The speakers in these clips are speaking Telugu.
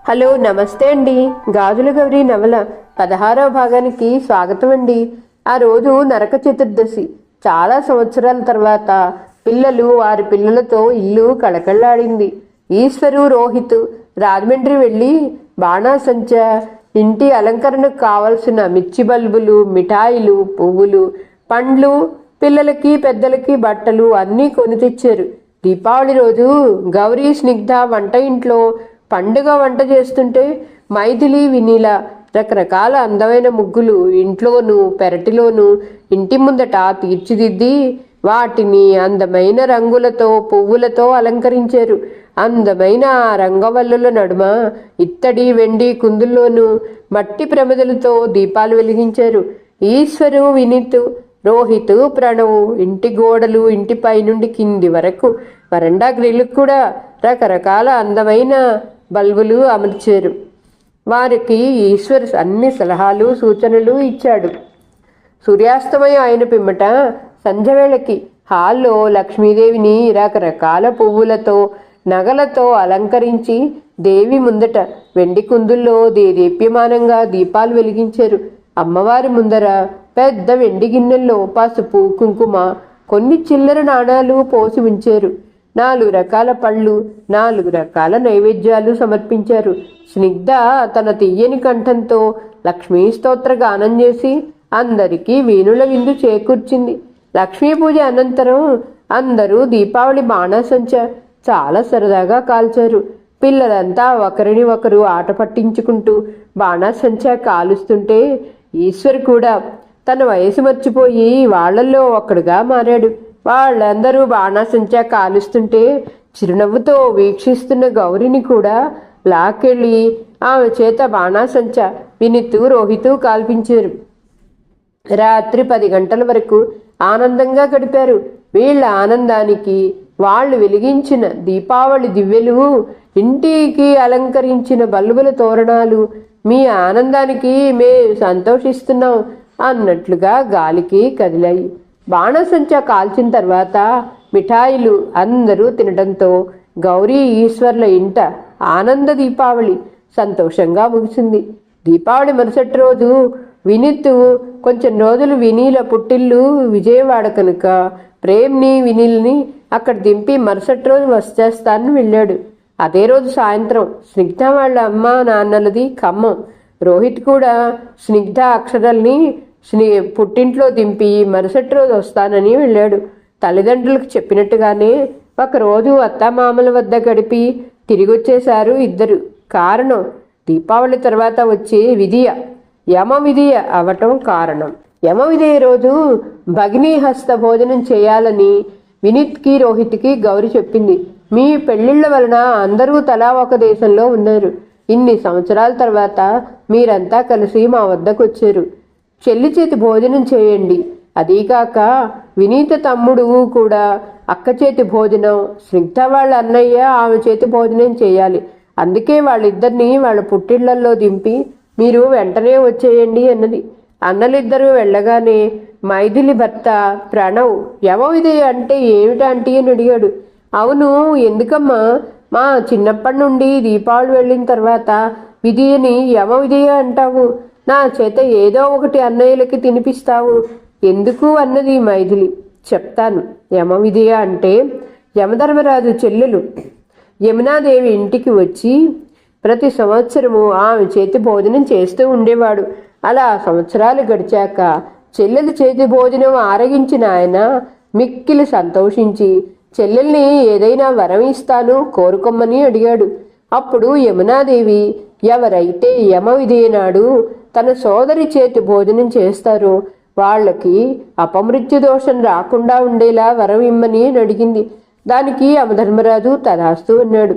హలో, నమస్తే అండి. గాజుల గౌరి నవల 16వ భాగానికి స్వాగతం అండి. ఆ రోజు నరక చతుర్దశి. చాలా సంవత్సరాల తర్వాత పిల్లలు వారి పిల్లలతో ఇల్లు కళకళలాడింది. ఈశ్వరు, రోహిత్ రాజమండ్రి వెళ్ళి బాణాసంచ, ఇంటి అలంకరణకు కావలసిన మిర్చి బల్బులు, మిఠాయిలు, పువ్వులు, పండ్లు, పిల్లలకి పెద్దలకి బట్టలు అన్నీ కొని తెచ్చారు. దీపావళి రోజు గౌరీ, స్నిగ్ధ వంట ఇంట్లో పండుగ వంట చేస్తుంటే మైథిలి, వినీల రకరకాల అందమైన ముగ్గులు ఇంట్లోనూ పెరటిలోనూ ఇంటి ముందట తీర్చిదిద్ది వాటిని అందమైన రంగులతో, పువ్వులతో అలంకరించారు. అందమైన ఆ రంగవల్లుల నడుమ ఇత్తడి, వెండి కుందుల్లోనూ మట్టి ప్రమిదలతో దీపాలు వెలిగించారు. ఈశ్వరు, వినీత్, రోహిత్, ప్రణవ్ ఇంటి గోడలు, ఇంటి పైనుండి కింది వరకు వరండా గ్రిల్కు కూడా రకరకాల అందమైన బల్బులు అమర్చారు. వారికి ఈశ్వర్ అన్ని సలహాలు, సూచనలు ఇచ్చాడు. సూర్యాస్తమయం అయిన పిమ్మట సంధ్యవేళకి హాల్లో లక్ష్మీదేవిని రకరకాల పువ్వులతో, నగలతో అలంకరించి దేవి ముందట వెండి కుందుల్లో దేదీప్యమానంగా దీపాలు వెలిగించారు. అమ్మవారి ముందర పెద్ద వెండి గిన్నెల్లో పసుపు, కుంకుమ, కొన్ని చిల్లర నాణాలు పోసి ఉంచారు. 4 రకాల పళ్ళు, 4 రకాల నైవేద్యాలు సమర్పించారు. స్నిగ్ధ తన తీయని కంఠంతో లక్ష్మీ స్తోత్ర గానం చేసి అందరికీ వీణుల విందు చేకూర్చింది. లక్ష్మీ పూజ అనంతరం అందరూ దీపావళి బాణాసంచ చాలా సరదాగా కాల్చారు. పిల్లలంతా ఒకరిని ఒకరు ఆట పట్టించుకుంటూ బాణాసంచ కాలుస్తుంటే ఈశ్వర్ కూడా తన వయసు మర్చిపోయి వాళ్లల్లో ఒక్కడుగా మారాడు. వాళ్ళందరూ బాణాసంచా కాలుస్తుంటే చిరునవ్వుతో వీక్షిస్తున్న గౌరిని కూడా లాక్కెళ్ళి ఆమె చేత బాణాసంచా వినీత్, రోహిత్ కాల్పించారు. రాత్రి 10 గంటల వరకు ఆనందంగా గడిపారు. వీళ్ళ ఆనందానికి వాళ్ళు వెలిగించిన దీపావళి దివ్యలు, ఇంటికి అలంకరించిన బల్బుల తోరణాలు మీ ఆనందానికి మేము సంతోషిస్తున్నాం అన్నట్లుగా గాలికి కదిలాయి. బాణసంచా కాల్చిన తర్వాత మిఠాయిలు అందరూ తినడంతో గౌరీ, ఈశ్వర్ల ఇంట ఆనంద దీపావళి సంతోషంగా ముగిసింది. దీపావళి మరుసటి రోజు వినీత్ కొంచెం రోజులు వినీల పుట్టిల్లు విజయవాడ కనుక ప్రేమ్ని, వినీల్ని అక్కడ దింపి మరుసటి రోజు వచ్చేస్తానని వెళ్ళాడు. అదే రోజు సాయంత్రం స్నిగ్ధ వాళ్ళ అమ్మ నాన్నలది ఖమ్మం. రోహిత్ కూడా స్నిగ్ధ, అక్షరల్ని పుట్టింట్లో దింపి మరుసటి రోజు వస్తానని వెళ్ళాడు. తల్లిదండ్రులకు చెప్పినట్టుగానే ఒకరోజు అత్తామామల వద్ద గడిపి తిరిగి వచ్చేశారు ఇద్దరు. కారణం దీపావళి తర్వాత వచ్చే విధియ, యమ విధియ అవటం కారణం. యమ విధియ రోజు భగినీ హస్త భోజనం చేయాలని వినీత్కి, రోహిత్కి గౌరి చెప్పింది. మీ పెళ్లిళ్ల వలన అందరూ తలా ఒక దేశంలో ఉన్నారు. ఇన్ని సంవత్సరాల తర్వాత మీరంతా కలిసి మా వద్దకు వచ్చారు. చెల్లి చేతి భోజనం చేయండి. అదీకాక వినీత తమ్ముడు కూడా అక్క చేతి భోజనం, స్నిగ్ధ వాళ్ళ అన్నయ్య ఆమె చేతి భోజనం చేయాలి. అందుకే వాళ్ళిద్దరినీ వాళ్ళ పుట్టిళ్లల్లో దింపి మీరు వెంటనే వచ్చేయండి అన్నది. అన్నలిద్దరూ వెళ్ళగానే మైథిలి భర్త ప్రణవ్ యమ విధి అంటే ఏమిటంటీ అని అడిగాడు. అవును, ఎందుకమ్మా మా చిన్నప్పటి నుండి దీపావళి వెళ్ళిన తర్వాత విధియని యమ విధియ అంటావు? నా చేత ఏదో ఒకటి అన్నయ్యలకి తినిపిస్తావు ఎందుకు అన్నది మైథిలి. చెప్తాను. యమ విధియ అంటే యమధర్మరాజు చెల్లెలు యమునాదేవి ఇంటికి వచ్చి ప్రతి సంవత్సరము ఆమె చేతి భోజనం చేస్తూ ఉండేవాడు. అలా సంవత్సరాలు గడిచాక చెల్లెలు చేతి భోజనం ఆరగించిన ఆయన మిక్కిలి సంతోషించి చెల్లెల్ని ఏదైనా వరం ఇస్తాను కోరుకోమని అడిగాడు. అప్పుడు యమునాదేవి ఎవరైతే యమ విధియ నాడు తన సోదరి చేతి భోజనం చేస్తారో వాళ్ళకి అపమృత్యు దోషం రాకుండా ఉండేలా వరం ఇమ్మని అడిగింది. దానికి యమధర్మరాజు తదాస్తు అన్నాడు.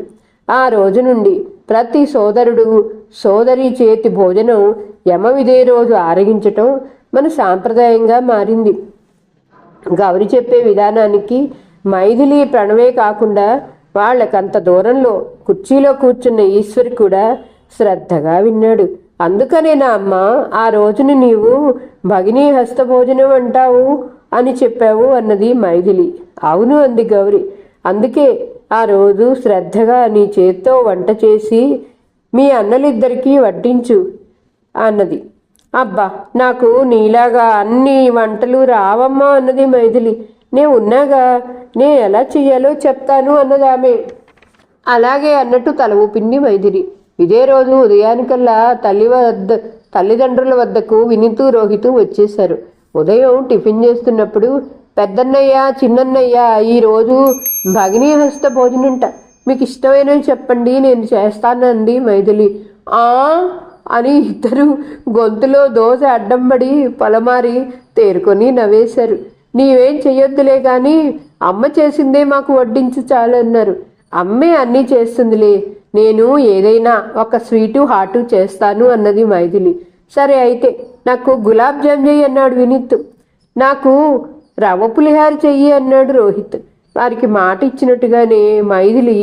ఆ రోజు నుండి ప్రతి సోదరుడు, సోదరి చేతి భోజనం యమ విధియ రోజు ఆరగించటం మన సాంప్రదాయంగా మారింది. గౌరి చెప్పే విధానానికి మైథిలి, ప్రణవే కాకుండా వాళ్ళకంత దూరంలో కుర్చీలో కూర్చున్న ఈశ్వర్ కూడా శ్రద్ధగా విన్నాడు. అందుకనే నా అమ్మ ఆ రోజున నీవు భగినీ హస్తభోజనం అంటావు అని చెప్పావు అన్నది మైథిలి. అవును అంది గౌరి. అందుకే ఆ రోజు శ్రద్ధగా నీ చేత్తో వంట చేసి మీ అన్నలిద్దరికీ వడ్డించు అన్నది. అబ్బా, నాకు నీలాగా అన్ని వంటలు రావమ్మా అన్నది మైథిలి. నేను ఉన్నాగా, నేను ఎలా చెయ్యాలో చెప్తాను అన్నది ఆమె. అలాగే అన్నట్టు తల ఊపింది మైథిలి. ఇదే రోజు ఉదయానికల్లా తల్లిదండ్రుల వద్దకు వినీతు రోహితు వచ్చేశారు. ఉదయం టిఫిన్ చేస్తున్నప్పుడు, పెద్దన్నయ్య, చిన్నన్నయ్య, ఈరోజు భగినీ హస్త భోజనంట, మీకు ఇష్టమైనవి చెప్పండి, నేను చేస్తానంది మైథిలి. అని ఇద్దరు గొంతులో దోశ అడ్డం పడి పొలమారి తేరుకొని నవ్వేశారు. నీవేం చెయ్యొద్దులే కానీ అమ్మ చేసిందే మాకు వడ్డించు చాలు అన్నారు. అమ్మే అన్నీ చేస్తుందిలే, నేను ఏదైనా ఒక స్వీటు హాటు చేస్తాను అన్నది మైథిలి. సరే అయితే నాకు గులాబ్ జామ్ చెయ్యి అన్నాడు వినీత్. నాకు రవ్వ పులిహార చెయ్యి అన్నాడు రోహిత్. వారికి మాట ఇచ్చినట్టుగానే మైథిలి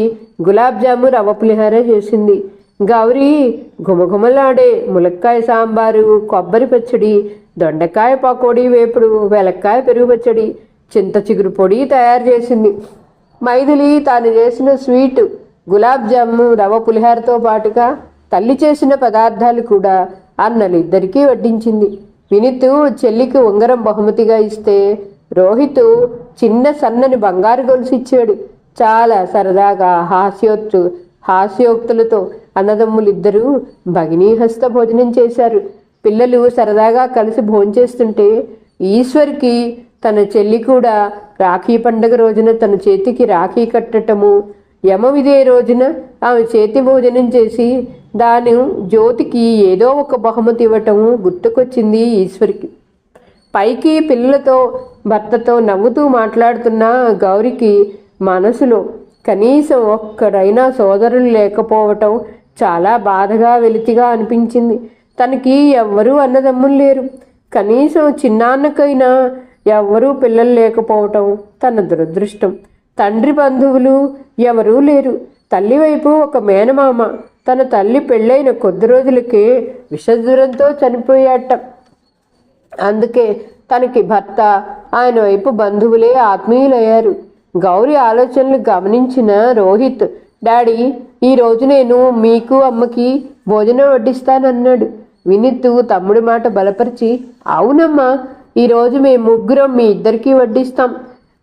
గులాబ్ జాము రవ్వ పులిహార చేసింది. గౌరీ గుమగుమలాడే ములక్కాయ సాంబారు, కొబ్బరి పచ్చడి, దొండకాయ పకోడీ వేపుడు, వెలక్కాయ పెరుగు పచ్చడి, చింత చిగురు పొడి తయారు చేసింది. మైథిలి తాను చేసిన స్వీట్ గులాబ్ జాము రవ్వ పులిహారతో పాటుగా తల్లి చేసిన పదార్థాలు కూడా అన్నలిద్దరికీ వడ్డించింది. వినీత్ చెల్లికి ఉంగరం బహుమతిగా ఇస్తే రోహిత్ చిన్న సన్నని బంగారు గొలుసు ఇచ్చాడు. చాలా సరదాగా హాస్యోక్తులతో అన్నదమ్ములిద్దరూ భగినీ హస్త భోజనం చేశారు. పిల్లలు సరదాగా కలిసి భోంచేస్తుంటే ఈశ్వర్కి తన చెల్లి కూడా రాఖీ పండుగ రోజున తన చేతికి రాఖీ కట్టటము, యమవిదే రోజున ఆమె చేతి భోజనం చేసి దాని జ్యోతికి ఏదో ఒక బహుమతి ఇవ్వటము గుర్తుకొచ్చింది ఈశ్వర్కి. పైకి పిల్లలతో భర్తతో నవ్వుతూ మాట్లాడుతున్న గౌరికి మనసులో కనీసం ఒక్కడైనా సోదరులు లేకపోవటం చాలా బాధగా వెలితిగా అనిపించింది. తనకి ఎవ్వరూ అన్నదమ్ములు లేరు. కనీసం చిన్నాన్నకైనా ఎవ్వరూ పిల్లలు లేకపోవటం తన దురదృష్టం. తండ్రి బంధువులు ఎవరూ లేరు. తల్లి వైపు ఒక మేనమామ. తన తల్లి పెళ్ళైన కొద్ది రోజులకే విషజ్వరంతో చనిపోయాట. అందుకే తనకి భర్త, ఆయన వైపు బంధువులే ఆత్మీయులయ్యారు. గౌరీ ఆలోచనలు గమనించిన రోహిత్, డాడీ, ఈరోజు నేను మీకు అమ్మకి భోజనం వడ్డిస్తానన్నాడు. వినీత్ తమ్ముడి మాట బలపరిచి, అవునమ్మా, ఈరోజు మేము ముగ్గురం మీ ఇద్దరికీ వడ్డిస్తాం,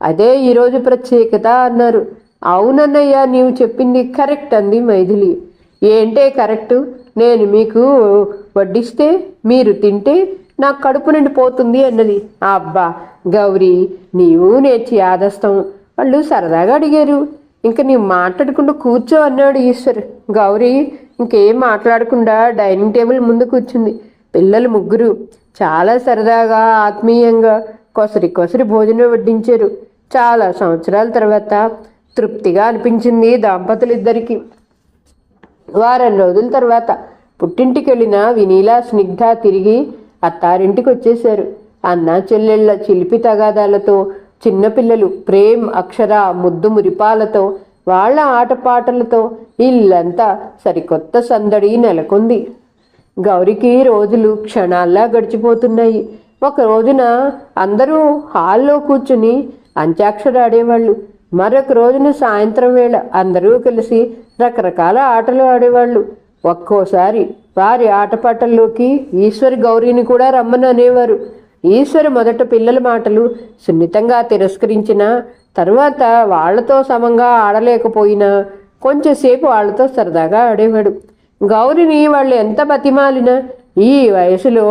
అదే ఈరోజు ప్రత్యేకత అన్నారు. అవునన్నయ్య, నీవు చెప్పింది కరెక్ట్ అంది మైథిలి. ఏంటే కరెక్టు? నేను మీకు వడ్డిస్తే మీరు తింటే నాకు కడుపు నిండిపోతుంది అన్నది. అబ్బా గౌరీ, నీవు నేర్చి ఆదస్తాం. వాళ్ళు సరదాగా అడిగారు. ఇంక నీవు మాట్లాడకుండా కూర్చో అన్నాడు ఈశ్వర్. గౌరీ ఇంకేం మాట్లాడకుండా డైనింగ్ టేబుల్ ముందు కూర్చుంది. పిల్లలు ముగ్గురు చాలా సరదాగా ఆత్మీయంగా కొసరి భోజనం వడ్డించారు. చాలా సంవత్సరాల తర్వాత తృప్తిగా అనిపించింది దంపతులిద్దరికీ. వారం రోజుల తర్వాత పుట్టింటికి వెళ్ళిన వినీల, స్నిగ్ధ తిరిగి అత్తారింటికి వచ్చేశారు. అన్న చెల్లెళ్ల చిలిపి తగాదాలతో, చిన్నపిల్లలు ప్రేమ్, అక్షర ముద్దు మురిపాలతో, వాళ్ల ఆటపాటలతో ఇల్లంతా సరికొత్త సందడి నెలకొంది. గౌరికి రోజులు క్షణాల్లా గడిచిపోతున్నాయి. ఒక రోజున అందరూ హాల్లో కూర్చుని అంత్యాక్షరి ఆడేవాళ్ళు. మరొక రోజున సాయంత్రం వేళ అందరూ కలిసి రకరకాల ఆటలు ఆడేవాళ్ళు. ఒక్కోసారి వారి ఆటపాటల్లోకి ఈశ్వర్ గౌరీని కూడా రమ్మని అనేవారు. ఈశ్వర్ మొదట పిల్లల మాటలు సున్నితంగా తిరస్కరించిన తరువాత వాళ్లతో సమంగా ఆడలేకపోయినా కొంచెంసేపు వాళ్లతో సరదాగా ఆడేవాడు. గౌరిని వాళ్ళు ఎంత బతిమాలినా, ఈ వయసులో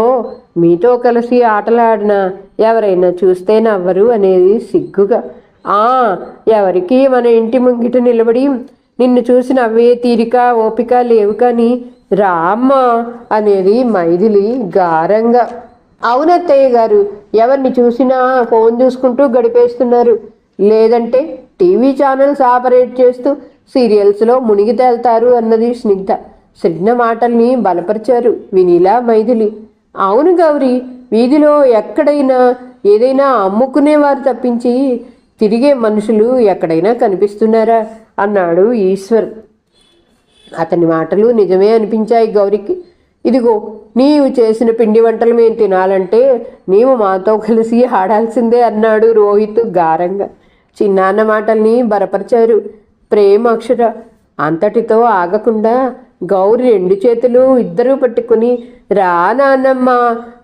మీతో కలిసి ఆటలాడినా ఎవరైనా చూస్తే నవ్వరు అనేది సిగ్గుగా. ఎవరికి మన ఇంటి ముంగిట నిలబడి నిన్ను చూసి నవ్వే తీరిక ఓపిక లేవు కానీ రామ్మ అనేది మైథిలి గారంగా. అవునత్తయ్య గారు, ఎవరిని చూసినా ఫోన్ చూసుకుంటూ గడిపేస్తున్నారు, లేదంటే టీవీ ఛానల్స్ ఆపరేట్ చేస్తూ సీరియల్స్లో మునిగి తేల్తారు అన్నది స్నిగ్ధ. స్నిగ్ధ మాటల్ని బలపరిచారు వినీల, మైథిలి. అవును గౌరీ, వీధిలో ఎక్కడైనా ఏదైనా అమ్ముకునేవారు తప్పించి తిరిగే మనుషులు ఎక్కడైనా కనిపిస్తున్నారా అన్నాడు ఈశ్వర్. అతని మాటలు నిజమే అనిపించాయి గౌరికి. ఇదిగో, నీవు చేసిన పిండి వంటలు మేము తినాలంటే నీవు మాతో కలిసి ఆడాల్సిందే అన్నాడు రోహిత్ గారంగా. చిన్నాన్న మాటల్ని బలపరిచారు ప్రేమ్, అక్షర. అంతటితో ఆగకుండా గౌరి 2 చేతులు ఇద్దరూ పట్టుకుని రా నాన్నమ్మ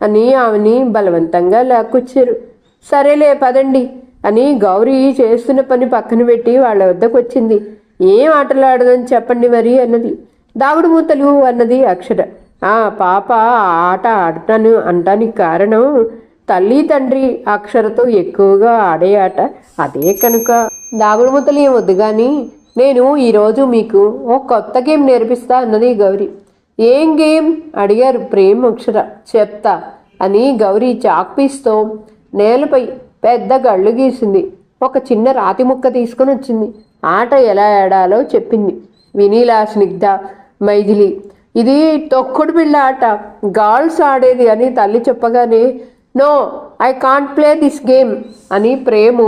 అని ఆమెని బలవంతంగా లాక్కొచ్చారు. సరేలే పదండి అని గౌరీ చేస్తున్న పని పక్కన పెట్టి వాళ్ళ వద్దకు వచ్చింది. ఏం ఆటలాడదని చెప్పండి మరి అన్నది. దాగుడు మూతలు అన్నది అక్షర. పాప ఆట ఆడతాను అంటానికి కారణం తల్లి తండ్రి అక్షరతో ఎక్కువగా ఆడే ఆట అదే కనుక. దాగుడు మూతలు ఏం వద్దు కానీ నేను ఈరోజు మీకు ఓ కొత్త గేమ్ నేర్పిస్తా అన్నది గౌరీ. ఏం గేమ్ అడిగారు ప్రేమ్ అక్షర. చెప్తా అని గౌరీ చాక్పీస్తో నేలపై పెద్ద గళ్ళు గీసింది. ఒక చిన్న రాతి ముక్క తీసుకొని వచ్చింది. ఆట ఎలా ఆడాలో చెప్పింది. వినీలా, స్నిగ్ధ, మైథిలి ఇది తొక్కుడు బిళ్ళ ఆట, గర్ల్స్ ఆడేది అని తల్లి చెప్పగానే no I can't play this game అని ప్రేము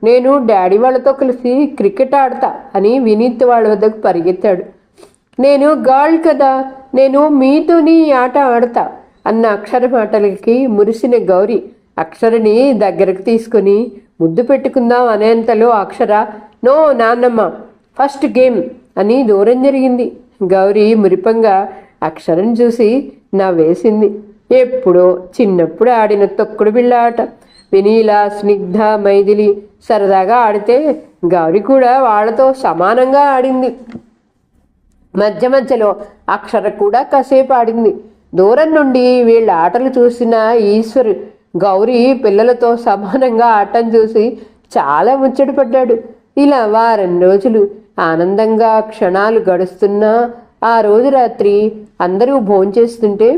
నేను డాడీ వాళ్ళతో కలిసి క్రికెట్ ఆడతా అని వినీత్ వాళ్ళ వద్దకు పరిగెత్తాడు. నేను గర్ల్ కదా, నేను మీతోని ఆట ఆడతా అన్న అక్షర మాటలకి మురిసిన గౌరీ అక్షరని దగ్గరకు తీసుకుని ముద్దు పెట్టుకుందాం అనేంతలో అక్షర నో నాన్నమ్మ ఫస్ట్ గేమ్ అని దూరం జరిగింది. గౌరీ మురిపంగా అక్షరం చూసి నవ్వేసింది. ఎప్పుడో చిన్నప్పుడు ఆడిన తొక్కుడు బిళ్ళ ఆట. వినీల, స్నిగ్ధ, మైథిలి సరదాగా ఆడితే గౌరీ కూడా వాళ్ళతో సమానంగా ఆడింది. మధ్య మధ్యలో అక్షర కూడా కాసేపు ఆడింది. దూరం నుండి వీళ్ళ ఆటలు చూసిన ఈశ్వర్ గౌరీ పిల్లలతో సమానంగా ఆటం చూసి చాలా ముచ్చటపడ్డాడు. ఇలా వారం రోజులు ఆనందంగా క్షణాలు గడుస్తున్నా ఆ రోజు రాత్రి అందరూ భోంచేస్తుంటే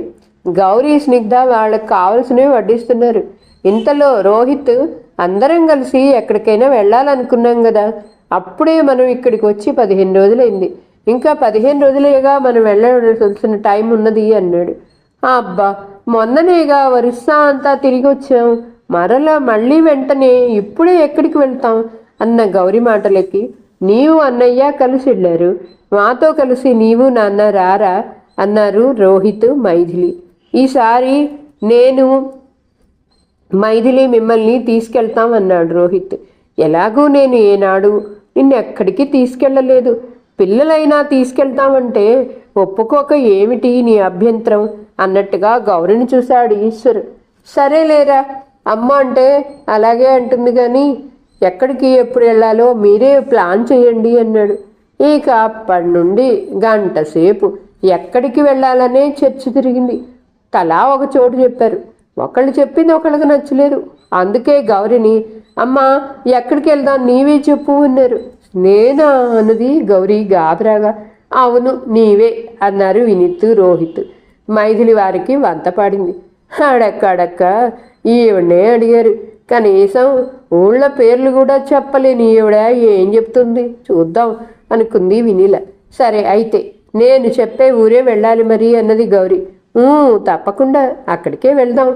గౌరీ, స్నిగ్ధ వాళ్ళకి కావలసినవి వడ్డిస్తున్నారు. ఇంతలో రోహిత్ అందరం కలిసి ఎక్కడికైనా వెళ్ళాలనుకున్నాం కదా, అప్పుడే మనం ఇక్కడికి వచ్చి 15 రోజులైంది, ఇంకా 15 రోజులేగా మనం వెళ్ళవలసిన టైం ఉన్నది అన్నాడు. అబ్బా మొన్ననేగా ఒరిస్సా అంతా తిరిగి వచ్చాం, మళ్ళీ వెంటనే ఇప్పుడే ఎక్కడికి వెళ్తాం అన్న గౌరీ మాటలకి నీవు అన్నయ్య కలిసి వెళ్ళారు, మాతో కలిసి నీవు నాన్న రారా అన్నారు రోహిత్, మైథిలి. ఈసారి నేను మైథిలి మిమ్మల్ని తీసుకెళ్తాం అన్నాడు రోహిత్. ఎలాగూ నేను ఏనాడు నిన్నెక్కడికి తీసుకెళ్ళలేదు, పిల్లలైనా తీసుకెళ్తామంటే ఒప్పుకోక ఏమిటి నీ అభ్యంతరం అన్నట్టుగా గౌరిని చూశాడు ఈశ్వర్. సరేలేరా అమ్మ అంటే అలాగే అంటుంది కానీ ఎక్కడికి ఎప్పుడు వెళ్ళాలో మీరే ప్లాన్ చేయండి అన్నాడు. ఇక అప్పటి నుండి గంట సేపు ఎక్కడికి వెళ్ళాలనే చర్చ తిరిగింది. తలా ఒక చోటు చెప్పారు. ఒకళ్ళు చెప్పింది ఒకళ్ళకి నచ్చలేదు. అందుకే గౌరిని అమ్మా ఎక్కడికి వెళ్దాం నీవే చెప్పు అన్నారు. నేనా అన్నది గౌరీ గాబరాగా. అవును నీవే అన్నారు వినీత్, రోహిత్. మైథిలి వారికి వంత పాడింది. అడక్కడక్క ఈవిడనే అడిగారు. కనీసం ఊళ్ళ పేర్లు కూడా చెప్పలేని ఈవిడ ఏం చెప్తుంది చూద్దాం అనుకుంది వినీల. సరే అయితే నేను చెప్పే ఊరే వెళ్ళాలి మరి అన్నది గౌరీ. తప్పకుండా అక్కడికే వెళ్దాం,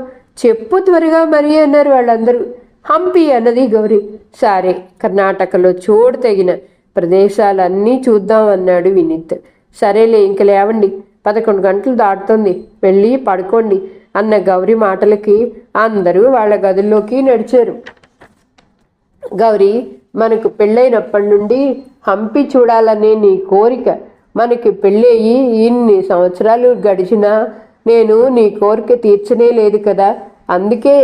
చెప్పు త్వరగా మరి అన్నారు వాళ్ళందరూ. హంపి అన్నది గౌరీ. సరే కర్ణాటకలో చోటు తగిన ప్రదేశాలన్నీ చూద్దాం అన్నాడు వినీత్. సరేలే ఇంక లేవండి, 11 గంటలు దాటుతుంది, వెళ్ళి పడుకోండి అన్న గౌరీ మాటలకి అందరూ వాళ్ళ గదుల్లోకి నడిచారు. గౌరీ మనకు పెళ్ళైనప్పటి నుండి హంపి చూడాలనే నీ కోరిక, మనకి పెళ్ళయి ఇన్ని సంవత్సరాలు గడిచినా నేను నీ కోరిక తీర్చనే లేదు కదా, అందుకే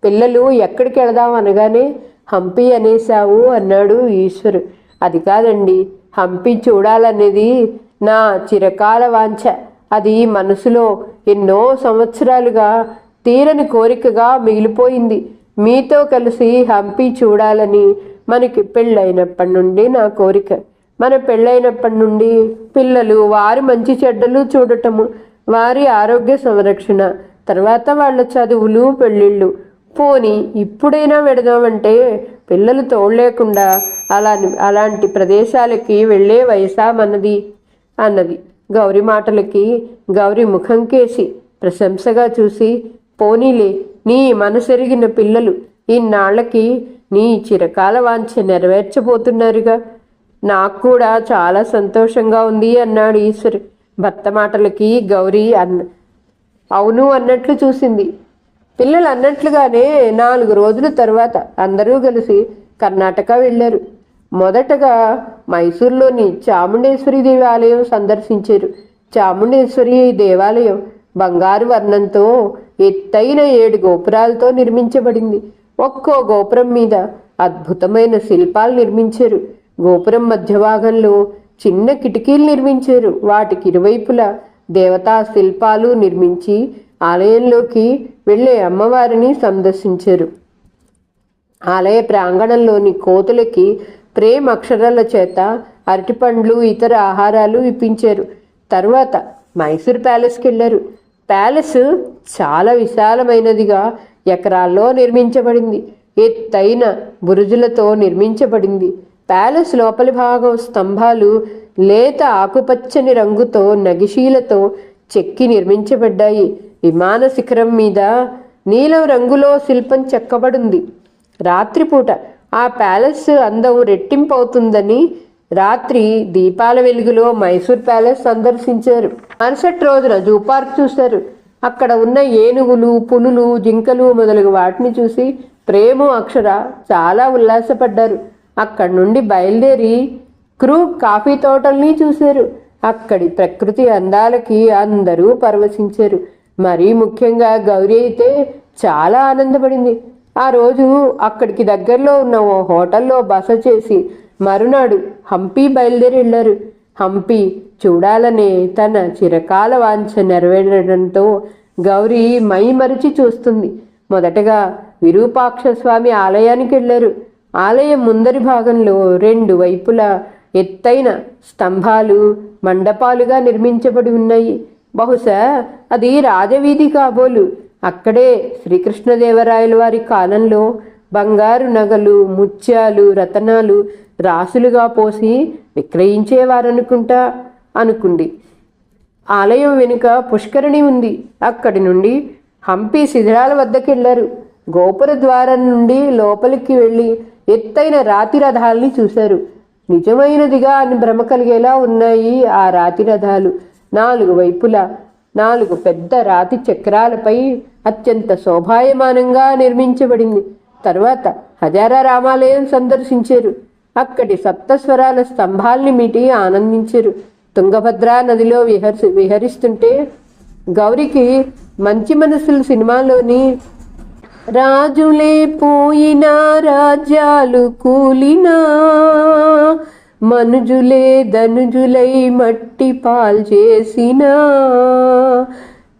పిల్లలు ఎక్కడికి వెళదాం అనగానే హంపి అనేసావు అన్నాడు ఈశ్వర్. అది కాదండి, హంపి చూడాలనేది నా చిరకాల వాంఛ, అది మనసులో ఎన్నో సంవత్సరాలుగా తీరని కోరికగా మిగిలిపోయింది. మీతో కలిసి హంపి చూడాలని మనకి పెళ్ళైనప్పటి నుండి నా కోరిక. మన పెళ్ళైనప్పటి నుండి పిల్లలు వారి మంచి చెడ్డలు చూడటము, వారి ఆరోగ్య సంరక్షణ, తర్వాత వాళ్ళ చదువులు, పెళ్ళిళ్ళు, పోని ఇప్పుడైనా వెడదామంటే పిల్లలు తోడలేకుండా అలాంటి ప్రదేశాలకి వెళ్ళే వయసా మనది అన్నది. గౌరీ మాటలకి గౌరీ ముఖం కేసి ప్రశంసగా చూసి పోనీలే నీ మనసెరిగిన పిల్లలు ఇన్నాళ్లకి నీ చిరకాల వాంఛ నెరవేర్చబోతున్నారుగా, నాకు కూడా చాలా సంతోషంగా ఉంది అన్నాడు ఈశ్వర్. భర్త మాటలకి గౌరీ అవును అన్నట్లు చూసింది. పిల్లలు అన్నట్లుగానే 4 రోజుల తర్వాత అందరూ కలిసి కర్ణాటక వెళ్ళారు. మొదటగా మైసూర్లోని చాముండేశ్వరి దేవి ఆలయం సందర్శించారు. చాముండేశ్వరి దేవాలయం బంగారు వర్ణంతో ఎత్తైన 7 గోపురాలతో నిర్మించబడింది. ఒక్కో గోపురం మీద అద్భుతమైన శిల్పాలు నిర్మించారు. గోపురం మధ్య భాగంలో చిన్న కిటికీలు నిర్మించారు. వాటికి ఇరువైపులా దేవతా శిల్పాలు నిర్మించి ఆలయంలోకి వెళ్ళే అమ్మవారిని సందర్శించారు. ఆలయ ప్రాంగణంలోని కోతులకి ప్రేమ అక్షరాల చేత అరటిపండ్లు ఇతర ఆహారాలు ఇప్పించారు. తర్వాత మైసూర్ ప్యాలెస్కి వెళ్ళారు. ప్యాలెస్ చాలా విశాలమైనదిగా ఎకరాల్లో నిర్మించబడింది. ఎత్తైన బురుజులతో నిర్మించబడింది. ప్యాలెస్ లోపలి భాగం స్తంభాలు లేత ఆకుపచ్చని రంగుతో నగిశీలతో చెక్కి నిర్మించబడ్డాయి. విమాన శిఖరం మీద నీలం రంగులో శిల్పం చెక్కబడింది. రాత్రిపూట ఆ ప్యాలెస్ అందం రెట్టింపవుతుందని రాత్రి దీపాల వెలుగులో మైసూర్ ప్యాలెస్ సందర్శించారు. మరుసటి రోజున జూ పార్క్ చూశారు. అక్కడ ఉన్న ఏనుగులు, పులులు, జింకలు మొదలగు వాటిని చూసి ప్రేమ అక్షర చాలా ఉల్లాసపడ్డారు. అక్కడి నుండి బయలుదేరి క్రూగ్ కాఫీ తోటల్ని చూశారు. అక్కడి ప్రకృతి అందాలకి అందరూ పరవశించారు. మరీ ముఖ్యంగా గౌరీ అయితే చాలా ఆనందపడింది. ఆ రోజు అక్కడికి దగ్గరలో ఉన్న ఓ హోటల్లో బస చేసి మరునాడు హంపి బయలుదేరి వెళ్ళారు. హంపి చూడాలనే తన చిరకాల వాంఛ నెరవేరడంతో గౌరీ మైమరిచి చూస్తుంది. మొదటగా విరూపాక్ష స్వామి ఆలయానికి వెళ్ళారు. ఆలయం ముందరి భాగంలో 2 వైపులా ఎత్తైన స్తంభాలు మండపాలుగా నిర్మించబడి ఉన్నాయి. బహుశా అది రాజవీధి కాబోలు. అక్కడే శ్రీకృష్ణదేవరాయల వారి కాలంలో బంగారు నగలు, ముత్యాలు, రతనాలు రాసులుగా పోసి విక్రయించేవారనుకుంటా అనుకుంది. ఆలయం వెనుక పుష్కరిణి ఉంది. అక్కడి నుండి హంపి శిథిరాల వద్దకు వెళ్ళారు. గోపుర ద్వారం నుండి లోపలికి వెళ్ళి ఎత్తైన రాతి రథాల్ని చూశారు. నిజమైనదిగా అని భ్రమ కలిగేలా ఉన్నాయి ఆ రాతి రథాలు. 4 వైపులా 4 పెద్ద రాతి చక్రాలపై అత్యంత శోభాయమానంగా నిర్మించబడింది. తర్వాత హజారా రామాలయం సందర్శించారు. అక్కడి సప్తస్వరాల స్తంభాల్ని మిటి ఆనందించారు. తుంగభద్రా నదిలో విహరిస్తుంటే గౌరికి మంచి మనసులు సినిమాలోని రాజులే పోయినా రాజ్యాలు కూలినా మనుజులే ధనుజులై మట్టి పాల్చేసినా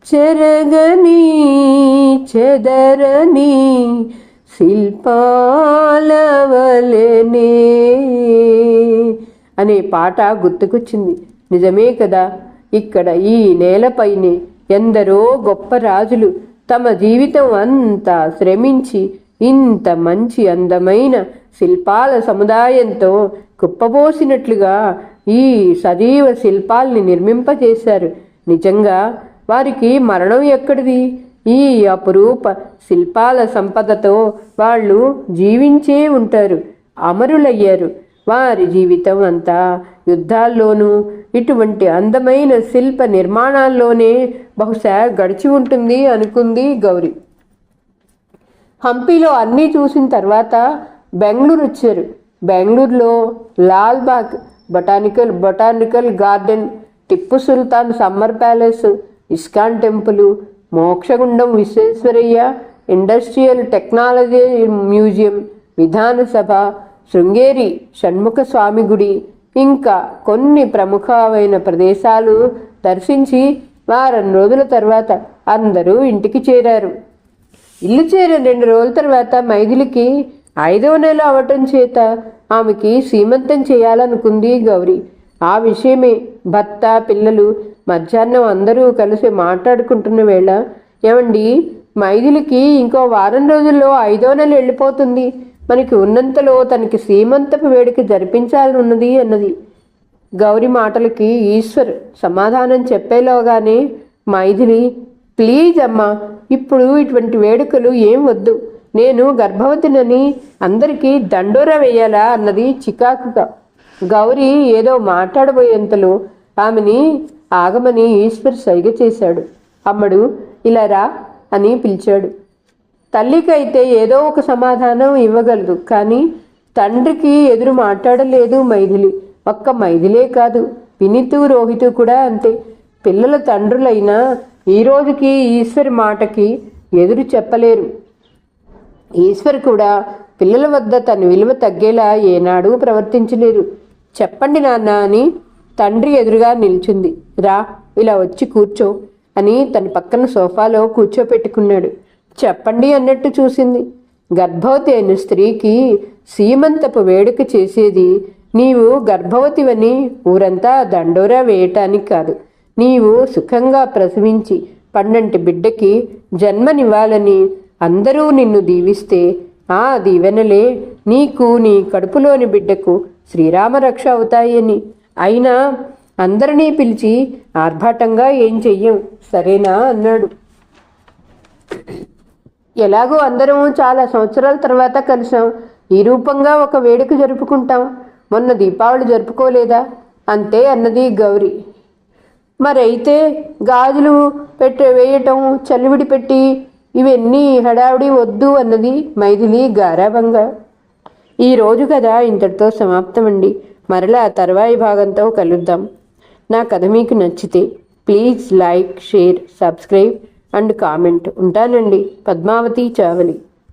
చెరగని చెదరని శిల్పాలవలనే అనే పాట గుర్తుకొచ్చింది. నిజమే కదా, ఇక్కడ ఈ నేలపైనే ఎందరో గొప్ప రాజులు తమ జీవితం అంతా శ్రమించి ఇంత మంచి అందమైన శిల్పాల సముదాయంతో కుప్పబోసినట్లుగా ఈ సజీవ శిల్పాల్ని నిర్మింపజేశారు. నిజంగా వారికి మరణం ఎక్కడిది? ఈ అపురూప శిల్పాల సంపదతో వాళ్ళు జీవించే ఉంటారు, అమరులయ్యారు. వారి జీవితం అంతా యుద్ధాల్లోనూ ఇటువంటి అందమైన శిల్ప నిర్మాణాల్లోనే బహుశా గడిచి ఉంటుంది అనుకుంది గౌరి. హంపీలో అన్నీ చూసిన తర్వాత బెంగళూరు వచ్చారు. బెంగళూరులో Lalbagh botanical garden, Tippu Sultan summer palace, ISKCON temple, Mokshagundam Visvesvaraya industrial technology museum, Vidhanasabha, Sringeri Shanmukha Swami గుడి, ఇంకా కొన్ని ప్రముఖమైన ప్రదేశాలు దర్శించి వారం రోజుల తర్వాత అందరూ ఇంటికి చేరారు. ఇల్లు చేరిన 2 రోజుల తర్వాత మైథిలికి 5వ నెల అవటం చేత ఆమెకి సీమంతం చేయాలనుకుంది గౌరి. ఆ విషయమే భర్త, పిల్లలు మధ్యాహ్నం అందరూ కలిసి మాట్లాడుకుంటున్న వేళ, ఏమండి, మైథిలికి ఇంకో వారం రోజుల్లో 5వ నెల వెళ్ళిపోతుంది. మనకి ఉన్నంతలో తనకి సీమంతపు వేడుక జరిపించాలనున్నది అన్నది. గౌరి మాటలకి ఈశ్వర్ సమాధానం చెప్పేలోగానే మైథిలి, ప్లీజ్ అమ్మా, ఇప్పుడు ఇటువంటి వేడుకలు ఏం వద్దు. నేను గర్భవతినని అందరికీ దండోరా వేయాలా అన్నది చికాకుగా. గౌరి ఏదో మాట్లాడబోయేంతలో ఆమెని ఆగమని ఈశ్వర్ సైగ చేశాడు. అమ్మడు, ఇలా రా అని పిలిచాడు. తల్లికైతే ఏదో ఒక సమాధానం ఇవ్వగలదు, కానీ తండ్రికి ఎదురు మాట్లాడలేదు మైథిలి. ఒక్క మైథిలే కాదు, వినితు, రోహితు కూడా అంతే. పిల్లల తండ్రులైనా ఈ రోజుకి ఈశ్వరి మాటకి ఎదురు చెప్పలేరు. ఈశ్వర్ కూడా పిల్లల వద్ద తన విలువ తగ్గేలా ఏనాడూ ప్రవర్తించలేదు. చెప్పండి నాన్న అని తండ్రి ఎదురుగా నిల్చుంది. రా, ఇలా వచ్చి కూర్చో అని తన పక్కన సోఫాలో కూర్చోపెట్టుకున్నాడు. చెప్పండి అన్నట్టు చూసింది. గర్భవతి అయిన స్త్రీకి సీమంతపు వేడుక చేసేది నీవు గర్భవతివని ఊరంతా దండోరా వేయటానికి కాదు, నీవు సుఖంగా ప్రసవించి పండంటి బిడ్డకి జన్మనివ్వాలని అందరూ నిన్ను దీవిస్తే ఆ దీవెనలే నీకు నీ కడుపులోని బిడ్డకు శ్రీరామరక్ష అవుతాయని. అయినా అందరినీ పిలిచి ఆర్భాటంగా ఏం చెయ్యం, సరేనా అన్నాడు. ఎలాగో అందరం చాలా సంవత్సరాల తర్వాత కలిసాం, ఈ రూపంగా ఒక వేడుక జరుపుకుంటాం. మొన్న దీపావళి జరుపుకోలేదా? అంతే అన్నది గౌరి. మరైతే గాజులు వేయటం, చల్లివిడి పెట్టి ఇవన్నీ హడావిడి వద్దు అన్నది మైథిలి గారాబంగా. ఈరోజు కదా ఇంతటితో సమాప్తమండి. మరలా తర్వాయి భాగంతో కలుద్దాం. నా కథ మీకు నచ్చితే please like, share, subscribe and comment. ఉంటానండి. పద్మావతి చావలి.